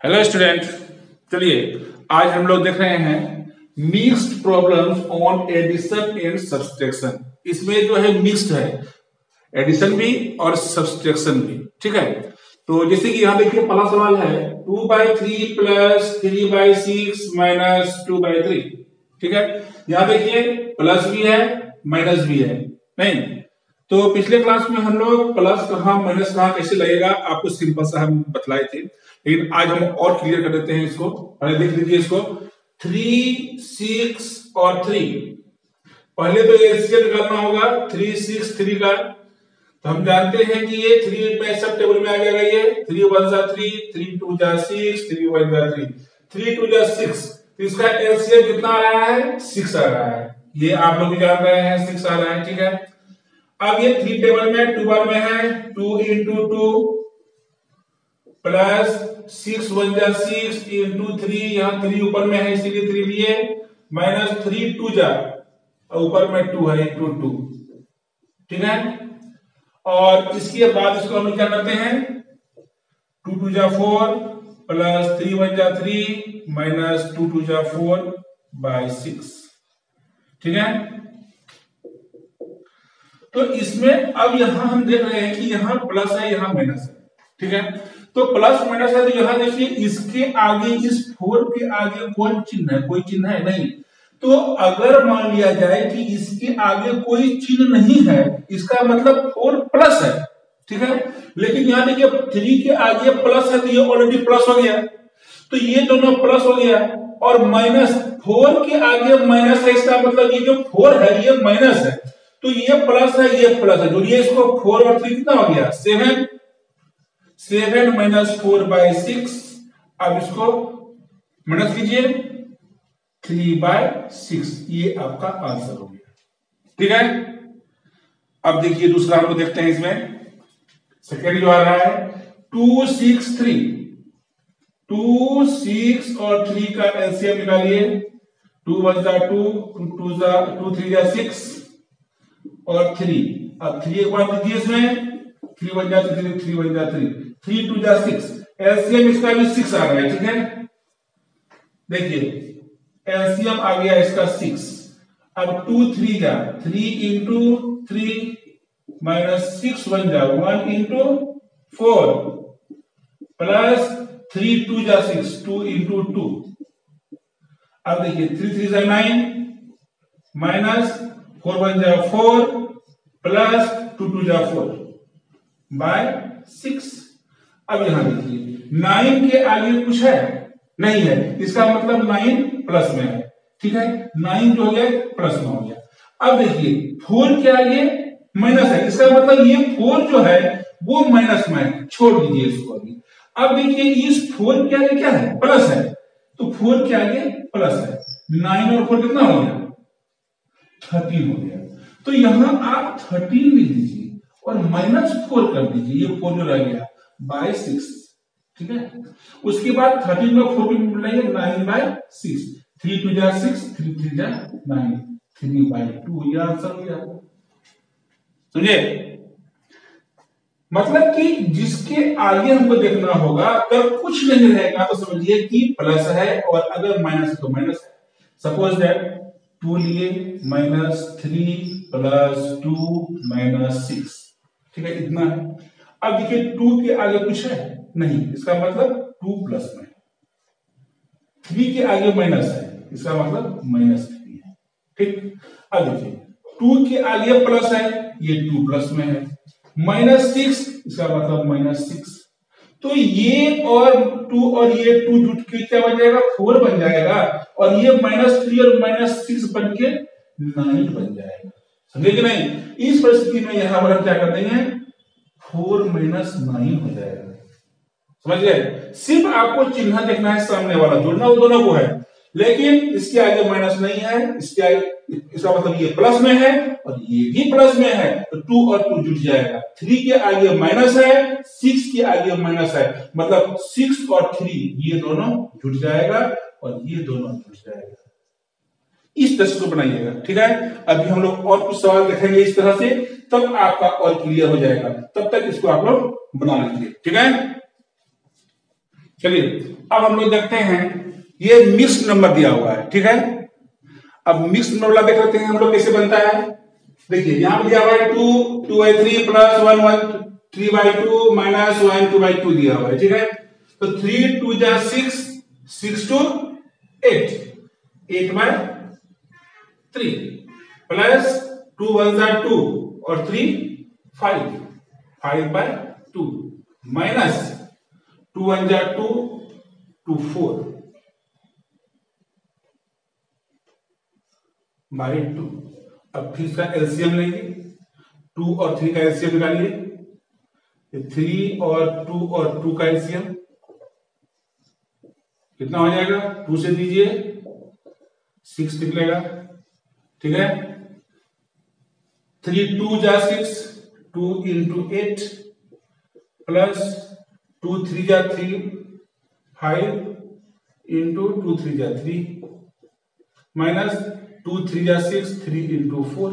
Hello student, चलिए आज हम लोग देख रहे हैं mixed problems on addition and subtraction. इसमें जो है मिक्स्ड है, एडिशन भी और सब्सट्रैक्शन भी। ठीक है, तो जैसे कि यहाँ देखिए पहला सवाल है 2/3 प्लस 3/6 माइनस 2/3। ठीक है, यहाँ देखिए प्लस भी है माइनस भी है। नहीं तो पिछले क्लास में हम लोग प्लस कहाँ माइनस कहाँ कैसे लगेगा आपको सिंपल सा हम बतलाए थे, लेकिन आज हम और क्लियर कर देते हैं इसको। पहले देख लीजिए इसको 3, 6 और 3। पहले तो एलसीएम निकालना होगा 3, 6, 3 का। तो हम जानते हैं कि ये 3 पे सब टेबल में आ जाएगा। ये 3 1 जा 3, 3 2 जा 6, 3 1 जा 3, 3 2 जा 6। तो इसका एलसीएम कितना आ रहा है? 6 आ रहा है। ये आप लोग भी जान रहे हैं 6 आ रहा है। ठीक है, अब ये 3 टेबल में 2 बार में है 2 into 2 प्लस 6 1 जा 6 into 3, यहाँ 3 ऊपर में है इसीलिए 3 लिए, माइनस 3 2 जा ऊपर में 2 है into 2। ठीक है, और इसके बाद इसको हम क्या करते हैं 2 2 जा 4 प्लस 3 1 जा 3 माइनस 2 2 जा 4/6। ठीक है, तो इसमें अब यहां हम देख रहे हैं कि यहां प्लस है यहां माइनस है। ठीक है, तो प्लस माइनस है तो यहां देखिए इसके आगे इस 4 के आगे कौन चिन्ह है? कोई चिन्ह है नहीं। तो अगर मान लिया जाए कि इसके आगे कोई चिन्ह नहीं है, इसका मतलब 4 प्लस है। ठीक है, लेकिन यहां देखिए 3 के आगे प्लस है तो ये ऑलरेडी प्लस हो गया, तो ये दोनों प्लस हो गया। और माइनस 4 के आगे माइनस है, इसका मतलब ये जो 4 है ये माइनस है, तो ये प्लस है ये प्लस है, जोड़िए इसको 4 और 3 कितना हो गया 7 माइनस 4/6। अब इसको माइनस कीजिए 3/6, ये आपका आंसर हो गया। ठीक है, अब देखिए दूसरा हम लोग देखते हैं। इसमें सेकेंड जो आ रहा है 2 6 3, 2 6 और 3 का एलसीएम निकालिए। 2 1 जा 2, 2 3 जा 6 और 3। अब 3 एक बार दीजिए इसमें 3 1 जा 3, 3 1 जा 3, 3 2 जा 6। एलसीएम इसका भी 6 आ रहा है। ठीक है, देखिए एलसीएम आ गया इसका 6। अब 2 3 जा 3 into 3 माइनस 6 1 जा 1 into 4 प्लस 3 2 जा 6 2 into 2। अब देखिए 3 3 जा 9 माइनस 4 1 जा 4 प्लस 2 2 जा 4/6। अब यहां देखिए 9 के आगे कुछ है नहीं है, इसका मतलब 9 प्लस में है। ठीक है, 9 जो हो गया प्लस में हो गया। अब देखिए 4 के आगे माइनस है, इसका मतलब ये 4 जो है वो माइनस में है, छोड़ दीजिए इसको अभी। अब देखिए इस 4 के आगे क्या है? प्लस है, तो 4 के आगे प्लस है। 9 और 4 कितना हो गया 13 हो गया। तो यहां आप 13 लिख दीजिए और -4 कर दीजिए, ये 4 जो रह गया /6। ठीक है, उसके बाद 13 में 4 भी मिलाइए 9/6, 3 2 जा 6, 3 3 जा 9, 3/2। ये आंसर हो गया। समझे? मतलब कि जिसके आगे हमको देखना होगा, अगर कुछ नहीं रहेगा तो समझिए कि प्लस है, और अगर माइनस है तो माइनस है। सपोज दैट 2 लिए -3 प्लस 2 -6। ठीक है, इतना है। अब देखिए 2 के आगे कुछ है नहीं, इसका मतलब 2 प्लस में। 3 के आगे माइनस है, इसका मतलब -3 है। ठीक, अब देखिए 2 के आगे प्लस है, ये 2 प्लस में है। -6 इसका मतलब -6। तो ये और 2 और ये 2 जुट के क्या बन जाएगा 4 बन जाएगा, और ये -3 और -6 बन के 9 बन जाएगा। समझे कि नहीं? इस परिस्थिति में यहां पर हम क्या कर देंगे 4 - 9 हो जाएगा। समझ गए? सिर्फ आपको चिन्ह देखना है, सामने वाला जोड़ना वो दोनों को है, लेकिन इसके आगे माइनस नहीं है, इसके आगे इसका मतलब ये प्लस में है और ये भी प्लस में है, तो 2 और 2 जुट जाएगा। 3 के आगे माइनस है, 6 के आगे माइनस है, मतलब 6 और 3 ये दोनों जुट जाएगा और ये दोनों जुट जाएगा। इस तरह से बनाइएगा। ठीक है, अभी हम लोग और कुछ सवाल देखेंगे इस तरह से, तब आपका और क्लियर हो जाएगा। तब तक इसको आप लोग बना लीजिए। ठीक है, चलिए अब हम लोग देखते हैं, ये मिक्स्ड नंबर दिया हुआ है, ठीक है। अब मिक्स्ड नंबर देख लेते हैं हम लोग कैसे बनता है। देखिए यहां पर दिया हुआ है 2/3 प्लस 1 3/2 माइनस 1 2/2 दिया हुआ है, ठीक है। तो 3 2 जा 6 6 2 8 8/3 प्लस 2 1 जा 2 और 3 5 5/2 माइनस 2 1 जा 2 2 4 बाई 2। अब फिर इसका एलसीएम लेंगे, 2 और 3 का एलसीएम निकालिए। 3 और 2 और 2 का एलसीएम कितना हो जाएगा, 2 से दीजिए 6 निकलेगा, ठीक है। 3 2 जा 6 2 इंटू 8 प्लस 2 3 जा 3 5 इंटू 2 3 जा 3 माइनस 2 3 जा 6 3 इंटू 4,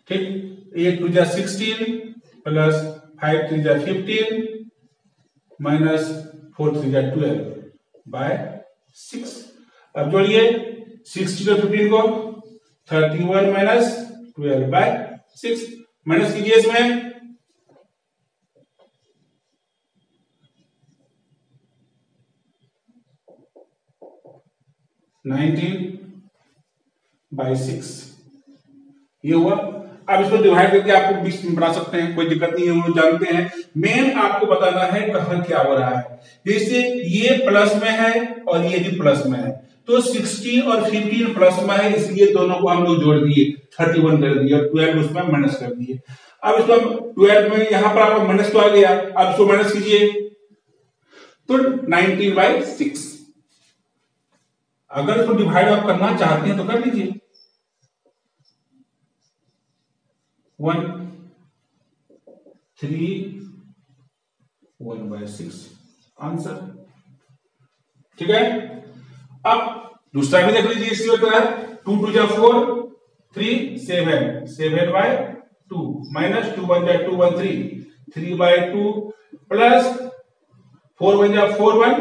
ठीक। 8 2 जा 16 प्लस 5 3 जा 15 माइनस 4 3 जा 12 बाय 6। अब जोड़िए 16 और 15 को 31 माइनस 12 बाय 6। माइनस कीजिए इसमें 19/6 ये हुआ। अब इसको डिवाइड करके आपको 20 में बना सकते हैं, कोई दिक्कत नहीं है, वो जानते हैं। मेन आपको बताना है कहां क्या हो रहा है। जैसे ये प्लस में है और ये भी प्लस में है, तो 16 और 15 प्लस में है, इसलिए दोनों को हम लोग जोड़ दिए, 31 कर दिए और 12 उसमें माइनस कर दिए। अब इसको 12 में यहां पर आपका माइनस तो आ गया, अब इसको माइनस कीजिए तो 19/6। अगर इसको डिवाइड आप करना चाहते हैं तो कर लीजिए, 1 3 1/6 आंसर, ठीक है। अब दूसरा भी देख लीजिए इसी तरह, 2 2 जा 4 3 7 7/2 माइनस 2 1 जा 2 1 3 3/2 प्लस 4 1 जा 4 1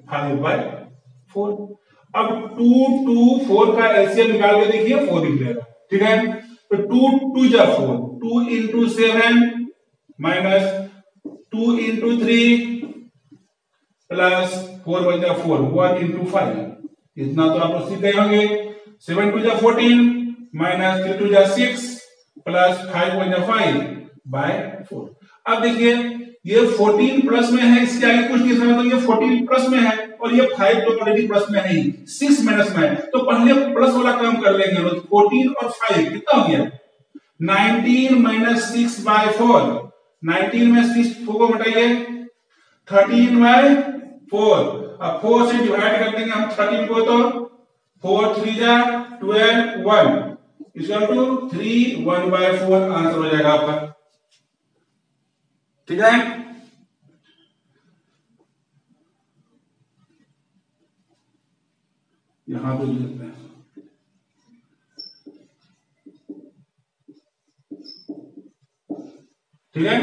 5/4। अब 2 2 4 का एलसीएम निकाल के देखिए 4 निकलेगा, ठीक है। तो 2 2 जा 4 2 इंटू 7 माइनस 2 इंटू 3 प्लस 4 1 जा 4 1 इंटू 5, इतना तो आप लोग सीख गए होंगे। 7 2 जा 14 माइनस 3 2 जा 6 प्लस 5 1 जा 5/4। अब देखिए ये 14 प्लस में है, इसके आगे कुछ नहीं समझ, तो ये 14 प्लस में है और ये 5 तो ऑलरेडी प्लस में है, 6 माइनस में है, तो पहले प्लस वाला काम कर लेंगे। 14 और 5 कितना हो गया, 19 माइनस 6/4। 19 में 6 को घटाइए 13/4। अब 4 से डिवाइड कर देंगे हम 13 को, तो 4 3 जा 12 1 इक्वल टू 3 1/4 आंसर हो जाएगा आपका, ठीक है। यहां पे लिखते हैं, ठीक है।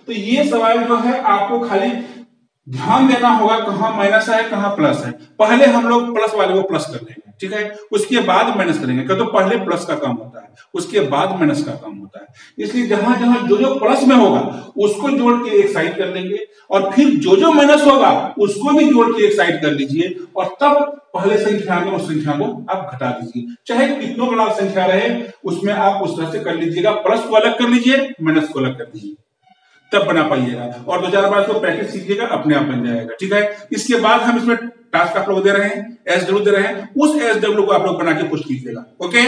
तो ये सवाल जो है आपको खाली ध्यान देना होगा कहां माइनस है कहां प्लस है। पहले हम लोग प्लस वाले को प्लस कर लेंगे, ठीक है, उसके बाद माइनस करेंगे, तो पहले प्लस का काम होता है उसके बाद माइनस का काम होता है। इसलिए जहां जहां जो जो प्लस में होगा उसको जोड़ के एक साइड कर लेंगे, और फिर जो जो माइनस होगा उसको भी जोड़ के एक साइड कर लीजिए, और तब पहले संख्या में उस संख्या को आप घटा दीजिए। चाहे कितनों बड़ा संख्या रहे उसमें आप उस तरह से कर लीजिएगा, प्लस को अलग कर लीजिए माइनस को अलग कर दीजिए, तब बना पाइएगा। और 2-4 बार इसको प्रैक्टिस कीजिएगा, अपने आप बन जाएगा, ठीक है। इसके बाद हम इसमें टास्क आप लोग दे रहे हैं, एसडब्ल्यू दे रहे हैं, उस एसडब्ल्यू को आप लोग बना के पुश कीजिएगा, ओके।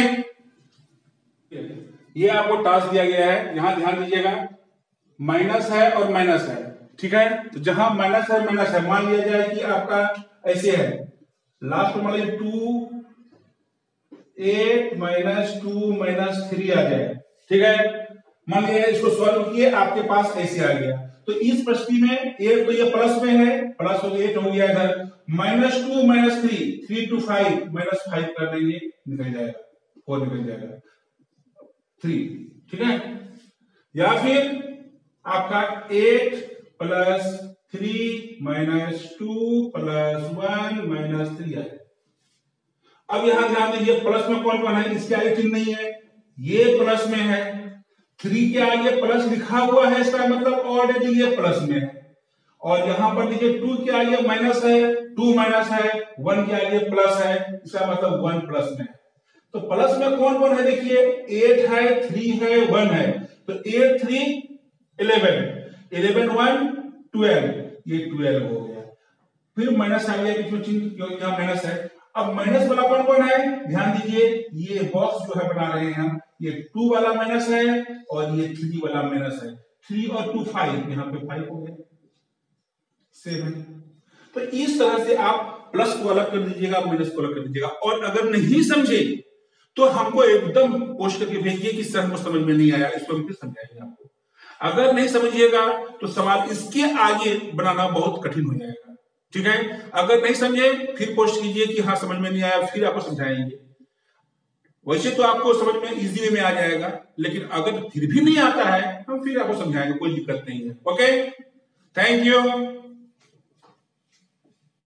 ये आपको टास्क दिया गया है, यहां ध्यान दीजिएगा, माइनस है और माइनस है, ठीक है। तो जहां माइनस है माइनस है, मान लिया जाए कि आपका ऐसे है, लास्ट में मान लीजिए 2 8 माइनस 2 माइनस 3 आ जाए, ठीक है। मान लिया इसको सॉल्व किए, आपके पास ऐसे आ गया, तो इस परिस्थिति में एक तो ये प्लस में है, प्लस हो गया 8 हो गया इधर, -2 -3 3 to 5 -5 कर देंगे, निकल जाएगा 4 निकल जाएगा 3, ठीक है। या फिर आपका 8 + 3 माइनस 2 प्लस 1 माइनस 3 आएगा। अब यहां ध्यान दीजिए प्लस में कौन कौन है, इसके आगे चिन्ह नहीं है, ये प्लस में है, 3 के आगे प्लस लिखा हुआ है, इसका मतलब ऑलरेडी ये प्लस में है। और यहां पर देखिए 2 के आगे माइनस है, 2 माइनस है, 1 के आगे प्लस है, इसका मतलब 1 प्लस में है। तो प्लस में कौन कौन है देखिए, 8 है, 3 है, 1 है, तो 8 3 11, 11 1 12, ये 12 हो गया। फिर माइनस आ गया बीच में चिन्ह, क्योंकि यहां माइनस है। अब माइनस वाला कौन कौन है, ध्यान दीजिए, ये बॉक्स जो है बना रहे हैं हम, ये 2 वाला माइनस है और ये 3 वाला माइनस है। 3 और 2 5, यहां पे 5 हो गया, 7। तो इस तरह से आप प्लस को अलग कर दीजिएगा, माइनस को अलग कर दीजिएगा। और अगर नहीं समझे तो हमको एकदम पोस्ट करके भेजिए कि सर हमको समझ में नहीं आया, इसको हम फिर समझाएंगे आपको। अगर नहीं समझिएगा तो सवाल इसके आगे बनाना बहुत कठिन हो जाएगा, ठीक है। अगर नहीं समझे फिर पोस्ट कीजिए कि हाँ समझ में नहीं आया, फिर आपको समझाएंगे। वैसे तो आपको समझ में इजी वे में आ जाएगा, लेकिन अगर फिर भी नहीं आता है हम फिर आपको समझाएंगे, कोई दिक्कत नहीं है। Okay, thank you.